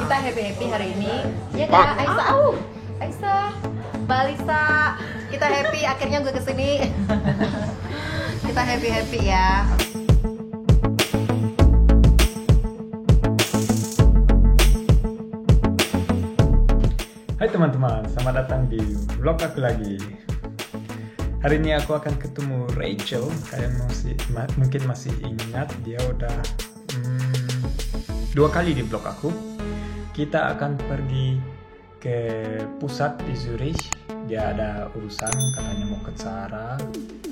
Kita happy hari ini. Ya kak, Aisyah. Aisyah, Mbak Lisa. Kita happy. Akhirnya gue kesini. Kita happy ya. Hai teman-teman, selamat datang di vlog aku lagi. Hari ini aku akan ketemu Rachel. Kalian mungkin masih ingat, dia udah 2 kali di vlog aku. Kita akan pergi ke pusat di Zurich. Dia ada urusan, katanya mau ke Zara.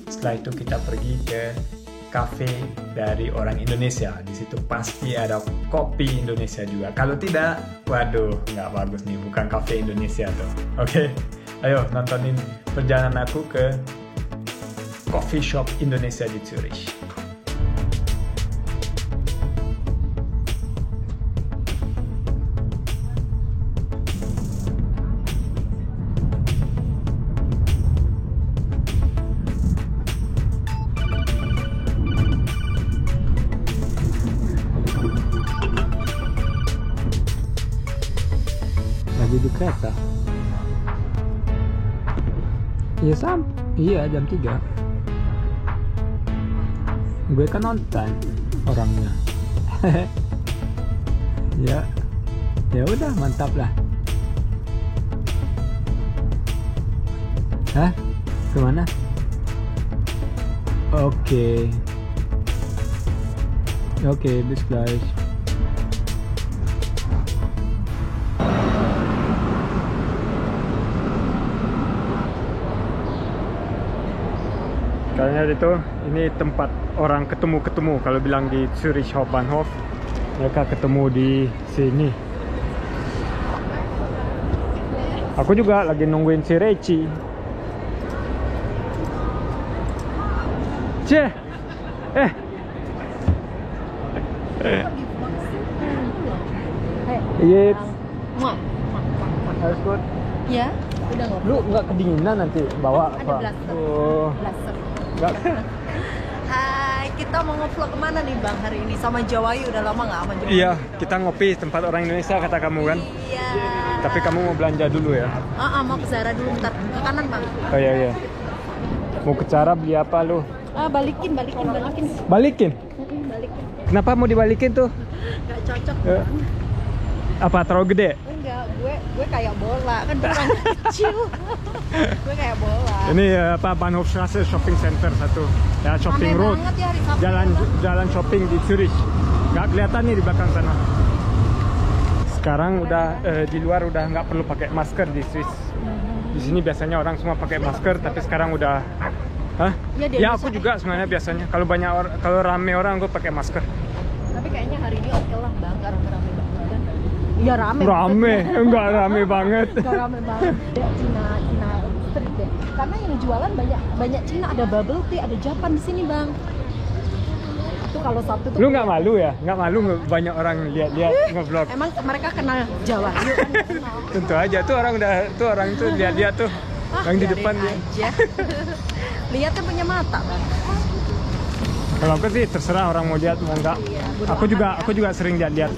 Setelah itu kita pergi ke cafe dari orang Indonesia. Di situ pasti ada kopi Indonesia juga. Kalau tidak, waduh, nggak bagus nih, bukan cafe Indonesia tuh. Oke, ayo nontonin perjalanan aku ke coffee shop Indonesia di Zurich. Di kereta. Iya iya jam 3. Gue kan on time orangnya. ya udah mantap lah. Hah? Kemana? Oke, bis gleich. Kayaknya itu ini tempat orang ketemu kalau bilang di Zurich Hauptbahnhof, mereka ketemu di sini. Aku juga lagi nungguin si Reci. Yes. Alles gut. Ya, udah nggak? Lu nggak kedinginan nanti bawa ada apa? blaster. Blaster. Nggak. Hai, kita mau ngevlog kemana nih bang hari ini? Sama Jawayu, udah lama nggak sama Jawayu? Iya, kita ngopi tempat orang Indonesia kata kamu kan? Iya. Tapi kamu mau belanja dulu ya? Mau ke Zara dulu, bentar ke kanan bang. Oh iya. Mau ke Zara beli apa lu? Balikin. Balikin? Balikin. Kenapa mau dibalikin tuh? Gak cocok. Apa terlalu gede? Enggak, gue kayak bola kan, gue orang kecil. Gue kayak bola. Ini apa Bahnhofstrasse Shopping Center satu. Ya shopping Aneh road. banget ya hari Sabtu, Jalan shopping di Zurich. Gak kelihatan nih di belakang sana. Sekarang udah di luar udah nggak perlu pakai masker di Swiss. Di sini biasanya orang semua pakai masker, tapi sekarang udah. Hah? Ya aku juga sebenarnya biasanya. Kalau rame orang gue pakai masker. Tapi kayaknya hari ini oke lah bang, nggak rame-rame banget. Ya rame. Enggak rame banget. Enggak rame banget. Ada Cina street ya. Karena yang jualan banyak Cina, ada bubble tea, ada Japan di sini bang. Itu kalau Sabtu tuh. Lu nggak malu ya? Nggak malu banyak orang lihat nge-vlog? Emang mereka kenal Jawayu kan? Tentu aja tuh orang tuh lihat tuh yang di depan dia. Aja. Lihatnya punya mata bang. Kalau aku sih terserah orang mau lihat mau enggak. Iya, aku juga sering lihat.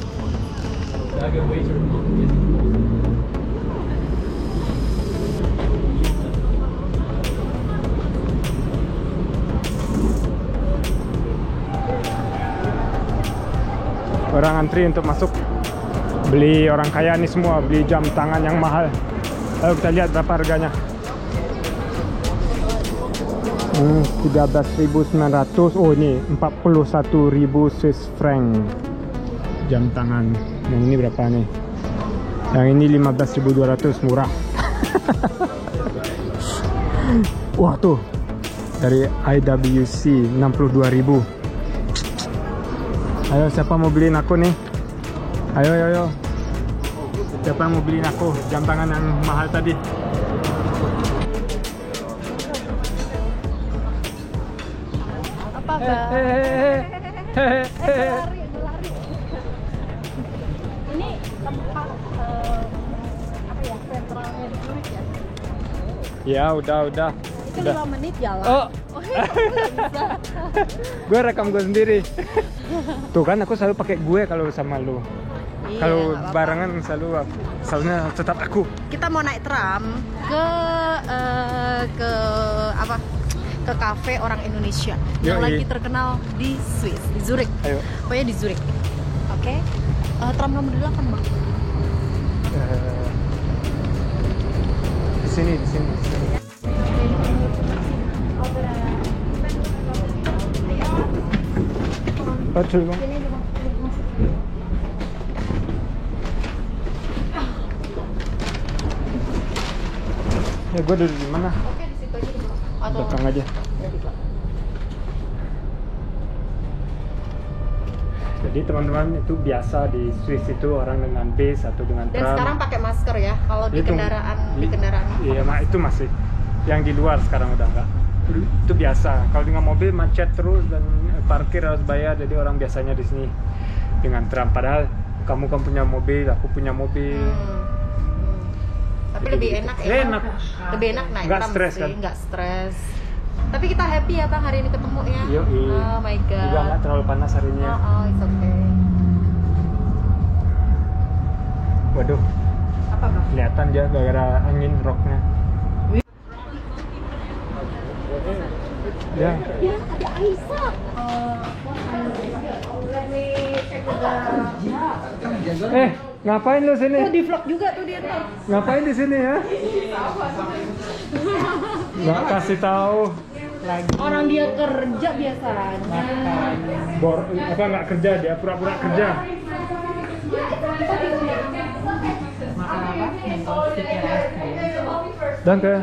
Orang antri untuk masuk, beli orang kaya nih semua beli jam tangan yang mahal. Lalu kita lihat berapa harganya. 13.900. Oh ini 41.000 Swiss franc jam tangan. Yang ini berapa nih? Yang ini 15.200, murah. Wah tuh dari IWC 62.000. Ayo siapa mau beliin aku nih? Ayo. Siapa mau beliin aku jam tangan yang mahal tadi? Apa bang? Lari. Ini tempat sentralnya di Zurich ya? Ya udah. Itu 5 menit jalan. Oh. Bisa. Gue rekam gue sendiri. Tuh kan aku selalu pakai gue kalau sama lu. Iya, Kalau nggak apa-apa. barengan selalunya tetap aku. Kita mau naik tram ke apa? Ke kafe orang Indonesia yang Yoi. lagi terkenal di Swiss, di Zurich. Ayo. Pokoknya di Zurich. Oke. Tram nomor 8, Bang. Di sini. Betul bang. Ya gue duduk di mana? Oke, di situ aja dulu. Atau Belakang aja. ya, di belakang. Jadi teman-teman itu biasa di Swiss itu orang dengan bis atau dengan Dan tram. sekarang pakai masker ya kalau di Itu- kendaraan di kendaraan. Iya, itu masih. Yang di luar sekarang udah enggak. Itu biasa. Kalau dengan mobil macet terus dan parkir harus bayar. Jadi orang biasanya di sini dengan tram. Padahal kamu kan punya mobil, aku punya mobil. Tapi lebih enak ya. Enak. Lebih enak naik Nggak tram stres, sih, kan? nggak stres. Tapi kita happy ya Bang hari ini ketemu ya. Yoi. Oh my god. Juga nggak terlalu panas harinya. Oh, it's okay. Waduh, Apa Bang? kelihatan dia gara-gara angin roknya. Ya. Ya, ada Aisyah. Let me check the... Ngapain lu sini? Oh, di vlog juga tuh dia tuh. Ngapain di sini ya? Nggak kasih tahu. Orang dia kerja biasanya. Nggak kerja, dia pura-pura kerja. Dan ke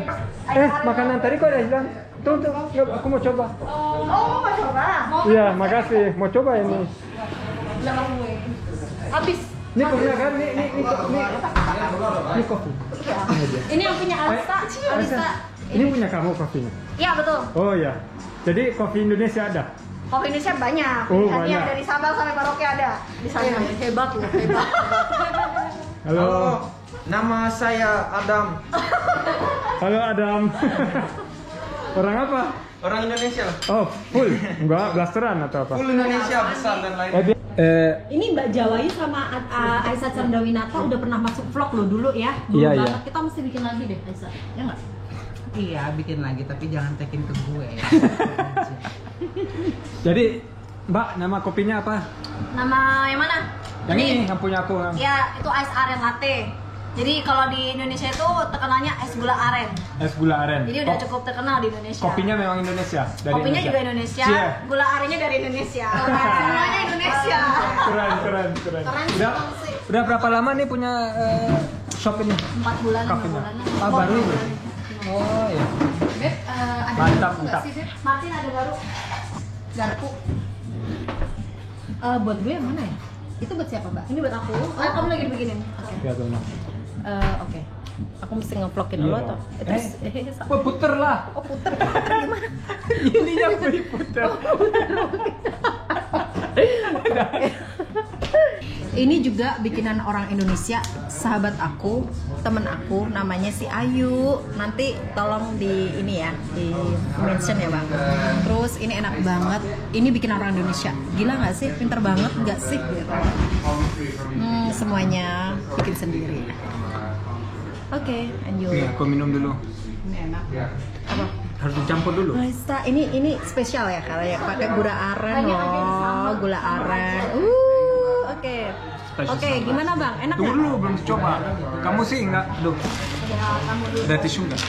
makanan tadi kok udah hilang. Tuh, aku mau coba. Oh, mau coba? Iya, makasih. Mau coba ini. Habis. Ini punya kan? Ini kopi. Ini yang punya Alisa. Alisa. Ini punya kamu kopinya? Iya, betul. Oh ya. Jadi kopi Indonesia ada? Kopi Indonesia banyak. Oh, Pilihannya banyak. dari Sabang sampai Merauke ada di sana. Hebat loh, hebat. Halo. Nama saya Adam. Halo Adam. Orang apa? Orang Indonesia. Oh, full. Enggak, blasteran atau apa? Full Indonesia besar dan lain. Ini Mbak Jawayu sama Aisyah Chandrawinata udah pernah masuk vlog lo dulu ya. Dulu Iya, banget. iya. Kita mesti bikin lagi deh Aisyah. Ya nggak? Iya, bikin lagi tapi jangan tekin ke gue. Jadi, Mbak, nama kopinya apa? Nama yang mana? Yang ini yang punya aku. Ya, itu ice aren latte. Jadi kalau di Indonesia itu terkenalnya es gula aren. Es gula aren. Jadi udah cukup terkenal di Indonesia. Kopinya memang Indonesia. Dari Kopinya juga Indonesia, Cie. gula arennya dari Indonesia. Semuanya Indonesia. Keren. Keren sih, Udah, Bang, sih. udah berapa lama nih punya shop ini? 4 bulan, 5 Kopinya. bulan. Ah, baru. Oh ya. Beb, ada Mantap, garpu nggak mantap. sih, Beb? Martin ada baru. Garpu. Buat gue yang mana ya? Itu buat siapa, Mbak? Ini buat aku. Oh, kamu lagi dibikinin. Oke. Ya tuh. Oke. Aku mesti nge-vlogin dulu Iya, atau? dong. Oh, puter lah. Oh, puter gimana? Ininya puter. Ini juga bikinan orang Indonesia, sahabat aku, temen aku, namanya si Ayu. Nanti tolong di ini ya, di mention ya Bang. Terus ini enak banget. Ini bikinan orang Indonesia. Gila nggak sih? Pinter banget nggak sih? Gitu. Semuanya bikin sendiri. Oke, lanjut. Nih, aku minum dulu. Ini enak. Apa? Harus dicampur dulu. Raisa, ini spesial ya karena pakai gula aren loh, gula aren. Oke. Spesial Oke, sama. gimana Bang? Enak Tunggu nggak? dulu, belum coba. Kamu sih enggak? Aduh. Ada tisu enggak?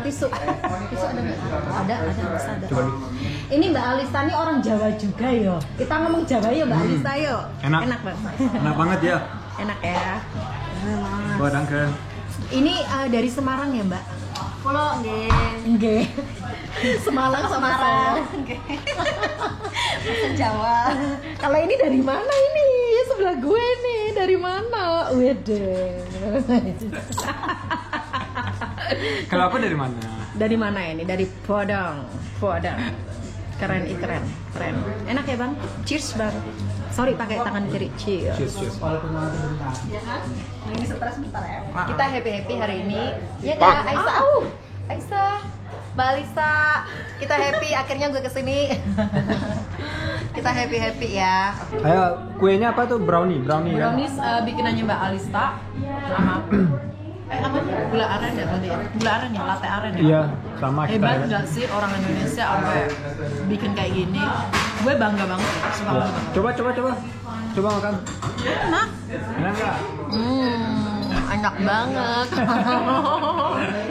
Tisu ada nggak? Ada, bisa ada. Coba dulu. Ini Mbak Alisa ini orang Jawa juga yo. Kita ngomong Jawa ya Mbak Alisa yo. Enak. Enak Bang. Enak banget ya. Enak ya. Wah, danke. Ini dari Semarang ya Mbak? Pulau nggih. Nggih. Semarang sama Solo. Bahasa Jawa. Kalau ini dari mana ini? Sebelah gue nih, dari mana? Wede. Kalau apa dari mana? Dari mana ini? Dari Podang. Keren. Enak ya Bang? Cheers Bang. Sorry pakai tangan kiri. Cheers. Cheers. Ini stres bentar ya. Kita happy hari ini. Ya Kak Aisyah. Aisyah. Mbak Alisa, kita happy akhirnya gue kesini. Kita happy ya. Ayo, kuenya apa tuh? Brownie kan? Brownies bikinannya Mbak Alista sama apa sih? Gula aren ya tadi ya? Gula aren ya, latte aren ya? Iya, sama kita. Hebat Ya. gak sih orang Indonesia sampai bikin kayak gini? Gue bangga banget, suka Ya. banget. Coba makan. Enak. Enak nggak? Enak banget.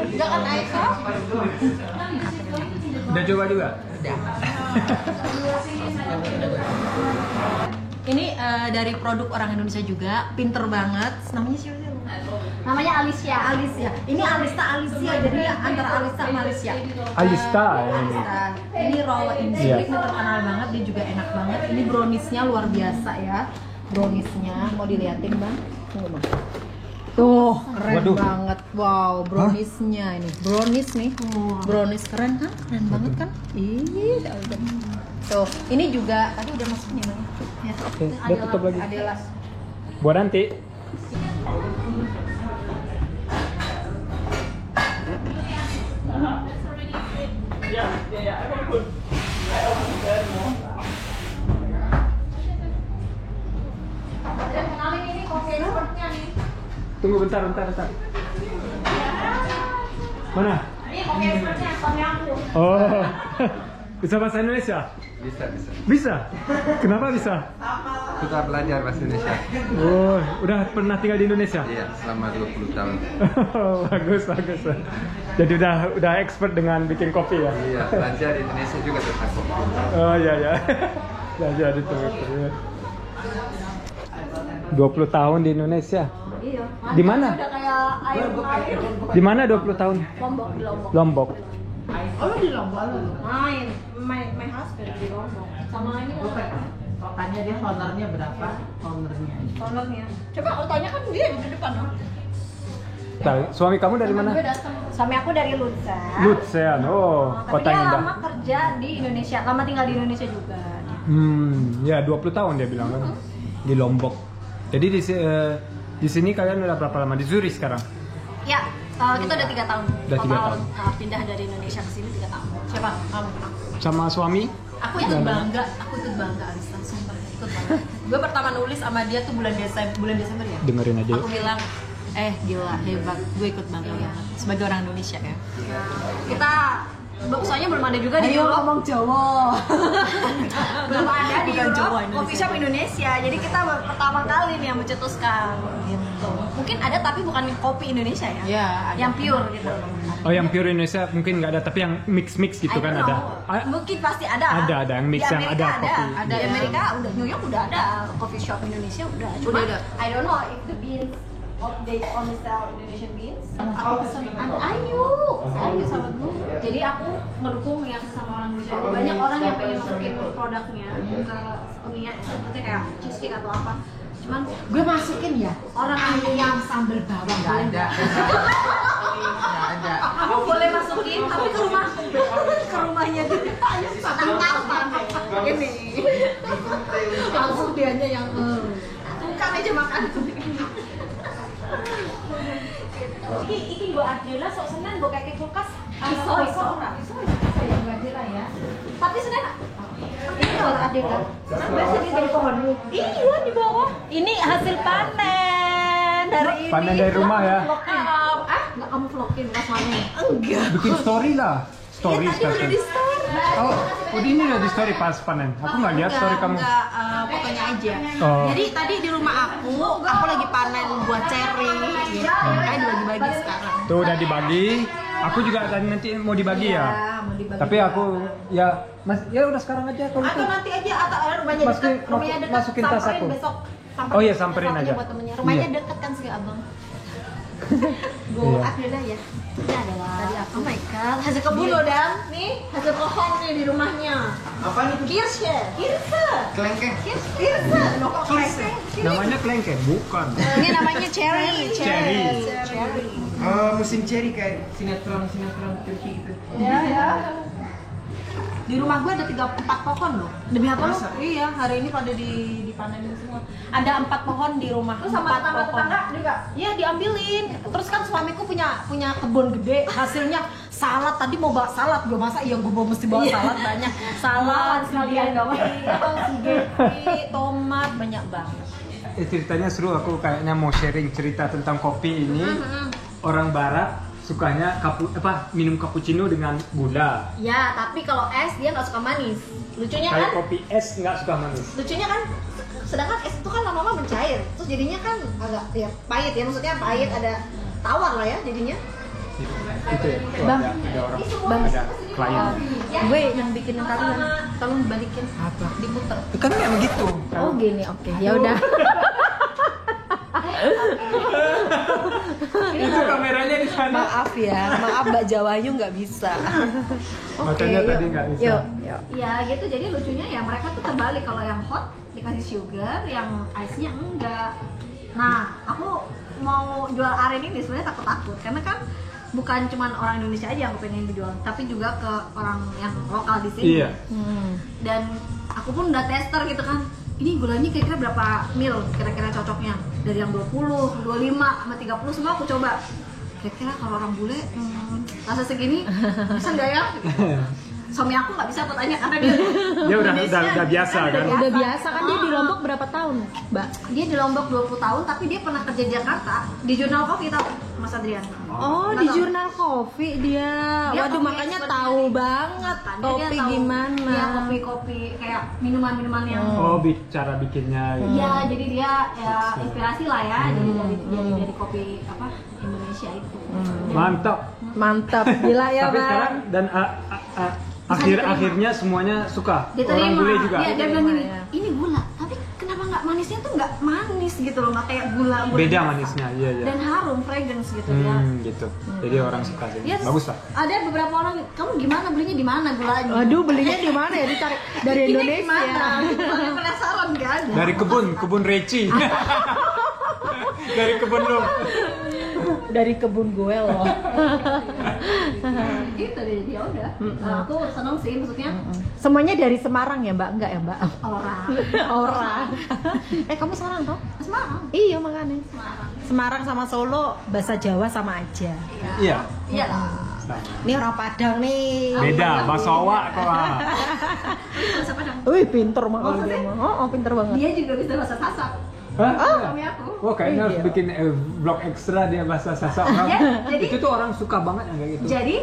Enggak kan Aisyah? Udah coba juga? Ini dari produk orang Indonesia juga, pinter banget. Namanya siapa sih? Namanya Alicia. Alicia. Ini Alicia, jadi antara Alista sama Alicia. Alista ini. Nah, ini roll insik, Iya. ini terkenal banget, dia juga enak banget. Ini browniesnya luar biasa ya. Browniesnya mau diliatin bang? Tunggu bang. Tuh keren Waduh. banget, wow browniesnya ini, brownies nih, brownies keren kan, keren banget kan? Ih, tuh ini juga tadi udah masukin ya bang? Ya. Oke, udah tutup lagi. Adalah Buat nanti. Kenalin ini coffee expertnya nih. Tunggu bentar. Mana? Ini coffee expertnya, suami aku. Oh, bisa bahasa Indonesia? Bisa. Bisa? Kenapa bisa? Sudah belajar bahasa Indonesia. Oh, udah pernah tinggal di Indonesia? Iya, selama 20 tahun. bagus. Jadi udah expert dengan bikin kopi ya? Iya, belajar di Indonesia juga tentang kopi. Oh iya. Belajar itu. 20 tahun di Indonesia. Iya. Di mana? Udah kayak air mengalir. Di mana 20 tahun? Lombok di Lombok. Lombok. oh lu di Lombok lu? Main, my husband di Lombok. Sama ini Tanya dia honornya berapa? Honornya. ownernya. Coba kalau tanya kan dia di depan. Suami kamu dari mana? Gue datang. Suami aku dari Lutsen. Lutsen. Oh, Tapi kota dia indah. lama kerja di Indonesia, lama tinggal di Indonesia juga. Ya 20 tahun dia bilang kan di Lombok. Jadi di sini kalian udah berapa lama? Di Zurich sekarang? Ya, kita udah 3 tahun. Udah 3 Total, tahun. pindah dari Indonesia ke sini 3 tahun. Siapa? Kamu? Sama suami? Aku ikut bangga Alista, sumpah ikut bangga. Gue pertama nulis sama dia tuh bulan Desember ya. Dengerin aja Aku yuk. bilang, gila hebat, gue ikut bangga banget sebagai orang Indonesia ya. Kita soalnya belum ada juga di Europe. ngomong Jawa. Belum ada di Bukan Jawa, Europe Indonesia. coffee shop Indonesia. Jadi kita pertama kali nih yang mencetuskan gitu. Mungkin ada tapi bukan kopi Indonesia ya. Iya, ada. Yang pure gitu. Oh yang pure Indonesia mungkin nggak ada, tapi yang mix gitu I kan don't ada. know. Mungkin pasti ada. Ada yang mix Di yang Amerika ada kopi. Ada. Di Amerika udah, New York udah ada coffee shop Indonesia udah. Cuma ada. I don't know if the beans they only sell Indonesian beans. Aku pesen ada Ayu sama dulu. Jadi aku ngedukung yang sama orang Indonesia. Banyak orang yang pengen masukin produknya ke dunia, seperti kayak cheesecake atau apa. Cuman Gue masukin ya orang ayam sambal bawang. Nggak ada. Nggak ada. aku boleh masukin tapi ke rumahnya dia tantang ini Langsung dianya yang bukan aja makan iki gua Adriana sok seneng gua kayak kulkas iso ya gua Adriana ya tapi seneng ini kalau Adriana biasa dia dari pohon iya di bawah ini hasil panen dari ini Panen dari rumah ya? nggak kamu vlogin pas panen enggak Bikin story lah. Story tadi udah di story Oh, ini udah di story pas panen. Aku nggak lihat story kamu. Enggak, fotonya aja. Oh. Jadi tadi di rumah aku lagi panen buah cherry. Makanya dibagi-bagi sekarang. Tuh udah dibagi. Aku juga tadi nanti mau dibagi ya. Mau dibagi. Tapi aku ya udah sekarang aja kalau Atau gitu. nanti aja atau rumahnya Masukin- dekat, rumahnya dekat. masukin tas samperin aku. besok. Oh iya, samperin satunya aja. Buat temennya. Rumahnya Iya. dekat kan sih abang. Gue Iya. Adriana ya. Ini adalah Tadi aku. oh my god, hasil kebun loh Dan. Nih, hasil pohon nih di rumahnya. Apa nih? Kirsche. Kelengkeng. Kirsche. Nokok kelengkeng. Namanya kelengkeng, bukan. Ini namanya cherry. Cherry. Musim cherry kayak sinetron Turki gitu. Ya. Di rumah gue ada 4 pohon loh. Demi apa lu? Masa? Iya, hari ini pada dipanenin semua. Ada 4 pohon di rumah. Terus sama 4 pohon. tetangga juga. Iya, diambilin. Terus kan suamiku punya kebun gede, hasilnya salad tadi mau bawa salad gue masa iya gue mesti bawa salad banyak salad sekalian dong. spaghetti tomat banyak banget. Ceritanya seru, aku kayaknya mau sharing cerita tentang kopi ini. Orang barat sukanya minum cappuccino dengan gula. Ya, tapi kalau es dia nggak suka manis. Lucunya Kayak kan? kopi es nggak suka manis. Lucunya kan? Sedangkan es itu kan lama-lama mencair, terus jadinya kan agak ya pahit ya, maksudnya pahit ada tawar lah ya jadinya. Itu ya. Tuh Bang. ada orang, Bang. ada klien. Gue yang bikinin kalian tolong balikin apa diputer. Kan kayak begitu. Oh gini, oke ya udah. Itu kameranya di sana. Maaf ya, maaf Mbak Jawayu nggak bisa. Makanya tadi nggak bisa. Yuk. Ya gitu, jadi lucunya ya mereka tuh terbalik, kalau yang hot dikasih sugar, yang ice-nya enggak. Nah, aku mau jual aren ini sebenarnya takut-takut karena kan bukan cuma orang Indonesia aja yang pengen dijual, tapi juga ke orang yang lokal di sini. Iya. Dan aku pun udah tester gitu kan, ini gulanya kira-kira berapa mil kira-kira cocoknya, dari yang 20, 25, sama 30 semua aku coba. Kira-kira kalau orang bule rasa segini bisa nggak ya? Suami aku nggak bisa aku tanya karena dia udah biasa kan. Udah biasa kan dia di Lombok berapa tahun, Mbak? Dia di Lombok 20 tahun, tapi dia pernah kerja di Jakarta di Jurnal Kopi, tahu Mas Adrian? Oh, Nggak di tahu. Jurnal Kopi dia. Dia Waduh, kopi makanya expert tahu dari- banget Makanya kopi dia tahu. gimana. Iya, kopi-kopi kayak minuman-minuman yang Oh, cara bikinnya. Gitu. Iya, jadi dia ya inspirasi lah ya, jadi dari kopi apa Indonesia itu. Mantap. Mantap, gila ya, Tapi sekarang Bang. dan akhirnya semuanya suka. Diterima. Orang bule juga. Iya, dia bilang gini, ya. ini gula, tapi kenapa nggak manisnya tuh nggak manis gitu loh, nggak kayak gula. Beda biasa. manisnya, iya. Dan harum, fragrance gitu ya. Gitu. Jadi orang suka sih. Ya, Bagus lah. ada beberapa orang, kamu gimana belinya di mana gulanya? Aduh, belinya di mana ya? Dicari dari Ini Indonesia. gimana? Soalnya penasaran kan? Dari kebun Reci. Dari kebun lu. Dari kebun gue loh. Gitu deh, dia udah. Aku seneng sih, maksudnya Semuanya dari Semarang ya, Mbak? Enggak ya, Mbak? orang Orang. Kamu Semarang toh? Semarang. Iya, makanya. Semarang. Semarang sama Solo bahasa Jawa sama aja. Iya. Iya lah. Ini orang Padang nih. Beda, Basawa kok. Bahasa Padang. Wih, pinter banget dia mah. Oh, pinter banget. Dia juga bisa bahasa Sasak. Hah? Suami aku. Wah, kayaknya harus Iya. bikin vlog ekstra dia bahasa Sasak. Ya, jadi- Itu tuh orang suka banget yang kayak gitu. Jadi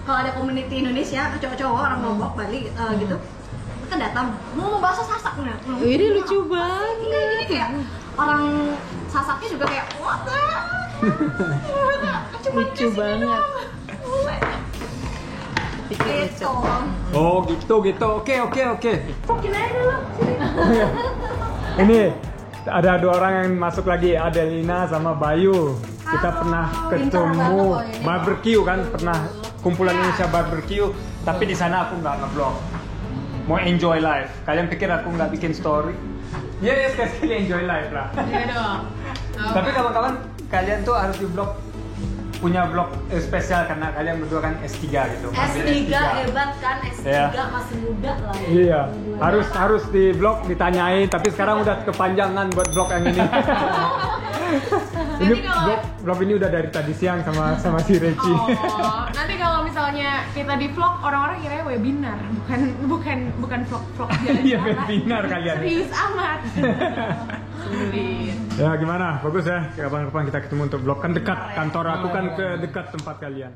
kalau ada community Indonesia, cowok-cowok orang Lombok, Bali gitu, kan datang mau bahasa Sasak nih. Ini lucu banget. Iya, jadi kayak orang Sasaknya juga kayak what the? Lucu banget. Gitu. Oh, gitu. Oke. Mungkin aja dulu. Ini ada dua orang yang masuk lagi, Adelina sama Bayu. Kita Halo, pernah pintar ketemu banget loh ini. barbecue kan, pernah kumpulan Indonesia barbecue, tapi di sana aku nggak nge-vlog. Mau enjoy life. Kalian pikir aku nggak bikin story? Ya, sekali enjoy life lah. Iya dong. Tapi kawan-kawan, kalian tuh harus di vlog, punya vlog spesial karena kalian berdua kan S3 gitu. Ambil S3 hebat kan, S3 Iya. masih muda lah ya. Iya, harus di vlog ditanyain, tapi sekarang udah kepanjangan buat vlog yang ini. Ini vlog ini udah dari tadi siang sama si Reci. Oh, nanti kalau misalnya kita di vlog, orang-orang kira webinar, bukan vlog Iya, webinar kalian. Serius amat. Sulit. Ya gimana? Bagus ya. Kapan-kapan kita ketemu untuk vlog, kan dekat kantor aku kan ke dekat tempat kalian.